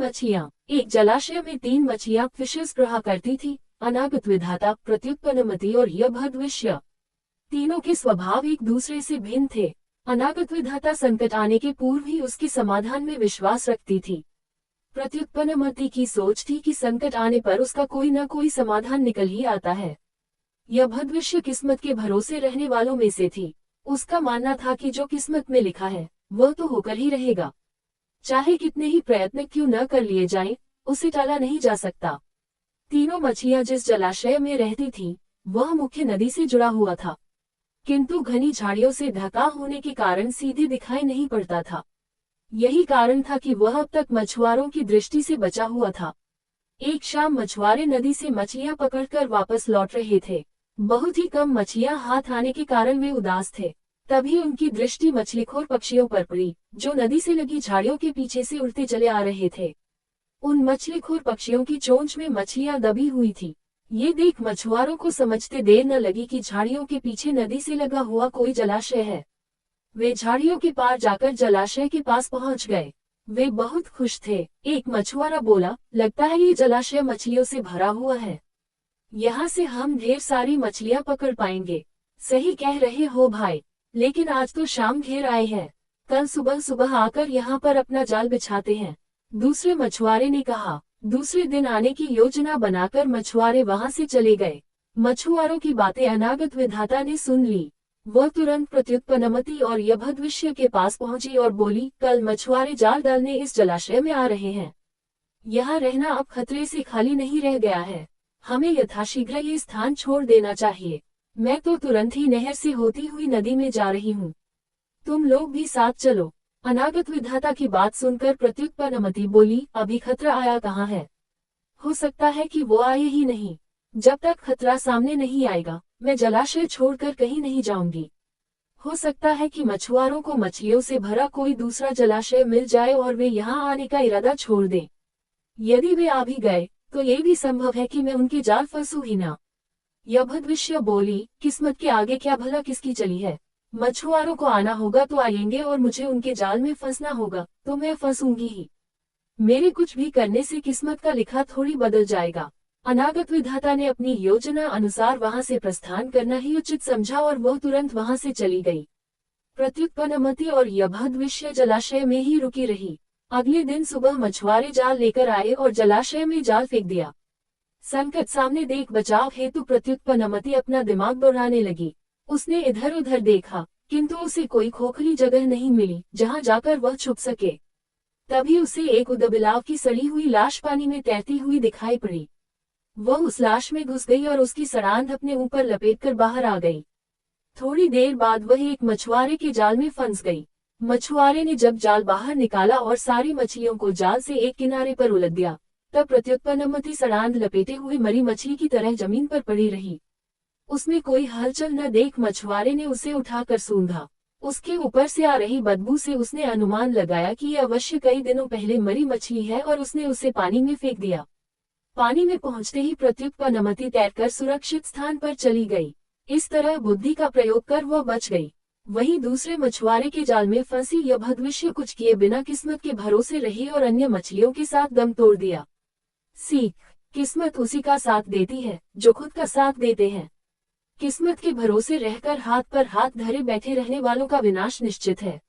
मछलियाँ। एक जलाशय में 3 मछलियाँ फिशेस रहा करती थी, अनागत विधाता, प्रत्युत्पन्नमति और यभद्विष्य। तीनों के स्वभाव एक दूसरे से भिन्न थे। अनागत विधाता संकट आने के पूर्व ही उसके समाधान में विश्वास रखती थी। प्रत्युत्पन्नमति की सोच थी कि संकट आने पर उसका कोई न कोई समाधान निकल ही आता है। यभद्विष्य किस्मत के भरोसे रहने वालों में से थी। उसका मानना था कि जो किस्मत में लिखा है वह तो होकर ही रहेगा, चाहे कितने ही प्रयत्न क्यों न कर लिए जाएं, उसे टाला नहीं जा सकता। तीनों मछलियां जिस जलाशय में रहती थीं, वह मुख्य नदी से जुड़ा हुआ था, किंतु घनी झाड़ियों से ढका होने के कारण सीधे दिखाई नहीं पड़ता था। यही कारण था कि वह अब तक मछुआरों की दृष्टि से बचा हुआ था। एक शाम मछुआरे नदी से मछलियां पकड़कर वापस लौट रहे थे। बहुत ही कम मछलियां हाथ आने के कारण वे उदास थे। तभी उनकी दृष्टि मछलीखोर पक्षियों पर पड़ी, जो नदी से लगी झाड़ियों के पीछे से उड़ते चले आ रहे थे। उन मछलीखोर पक्षियों की चोंच में मछलियां दबी हुई थी। ये देख मछुआरों को समझते देर न लगी कि झाड़ियों के पीछे नदी से लगा हुआ कोई जलाशय है। वे झाड़ियों के पार जाकर जलाशय के पास पहुंच गए। वे बहुत खुश थे। एक मछुआरा बोला, लगता है ये जलाशय मछलियों से भरा हुआ है। यहाँ से हम ढेर सारी मछलियां पकड़ पाएंगे। सही कह रहे हो भाई, लेकिन आज तो शाम घेर आए हैं, कल सुबह सुबह आकर यहाँ पर अपना जाल बिछाते हैं। दूसरे मछुआरे ने कहा। दूसरे दिन आने की योजना बनाकर मछुआरे वहां से चले गए। मछुआरों की बातें अनागत विधाता ने सुन ली। वह तुरंत प्रत्युत्पन्नमति और यभद्विष्य के पास पहुंची और बोली, कल मछुआरे जाल डालने इस जलाशय में आ रहे हैं। यहाँ रहना अब खतरे से खाली नहीं रह गया है। हमें यथाशीघ्र ये स्थान छोड़ देना चाहिए। मैं तो तुरंत ही नहर से होती हुई नदी में जा रही हूँ। तुम लोग भी साथ चलो। अनागत विधाता की बात सुनकर प्रत्युत्पन्नमति बोली, अभी खतरा आया कहाँ है? हो सकता है कि वो आए ही नहीं। जब तक खतरा सामने नहीं आएगा, मैं जलाशय छोड़कर कहीं नहीं जाऊंगी। हो सकता है कि मछुआरों को मछलियों से भरा कोई दूसरा जलाशय मिल जाए और वे यहाँ आने का इरादा छोड़ दें। यदि वे आ भी गए, तो ये भी संभव है कि मैं उनके जाल फंसूं ही ना। यभद्विष्य बोली, किस्मत के आगे क्या भला किसकी चली है? मछुआरों को आना होगा तो आएंगे और मुझे उनके जाल में फंसना होगा तो मैं फंसूंगी ही। मेरे कुछ भी करने से किस्मत का लिखा थोड़ी बदल जाएगा। अनागत विधाता ने अपनी योजना अनुसार वहां से प्रस्थान करना ही उचित समझा और वह तुरंत वहां से चली गई। प्रत्युत्पन्नमति और यभद्विष्य जलाशय में ही रुकी रही। अगले दिन सुबह मछुआरे जाल लेकर आए और जलाशय में जाल फेंक दिया। संकट सामने देख बचाव हेतु प्रत्युत्पन्नमति अपना दिमाग दौड़ाने लगी। उसने इधर उधर देखा, किंतु उसे कोई खोखली जगह नहीं मिली जहां जाकर वह छुप सके। तभी उसे एक उदबिलाव की सड़ी हुई लाश पानी में तैरती हुई दिखाई पड़ी। वह उस लाश में घुस गई और उसकी सड़ांध अपने ऊपर लपेटकर बाहर आ गई। थोड़ी देर बाद वह एक मछुआरे के जाल में फंस गई। मछुआरे ने जब जाल बाहर निकाला और सारी मछलियों को जाल से एक किनारे पर उलट दिया, तब प्रत्युत्पन्नमति सड़ांध लपेटे हुए मरी मछली की तरह जमीन पर पड़ी रही। उसमें कोई हलचल न देख मछुआरे ने उसे उठाकर सूंघा। उसके ऊपर से आ रही बदबू से उसने अनुमान लगाया कि यह अवश्य कई दिनों पहले मरी मछली है और उसने उसे पानी में फेंक दिया। पानी में पहुंचते ही प्रत्युत्पन्नमति तैरकर सुरक्षित स्थान पर चली गई। इस तरह बुद्धि का प्रयोग कर वह बच गई। वहीं दूसरे मछुआरे के जाल में फंसी यभद्विष्य कुछ किए बिना किस्मत के भरोसे रही और अन्य मछलियों के साथ दम तोड़ दिया। सीख, किस्मत उसी का साथ देती है जो खुद का साथ देते हैं। किस्मत के भरोसे रहकर हाथ पर हाथ धरे बैठे रहने वालों का विनाश निश्चित है।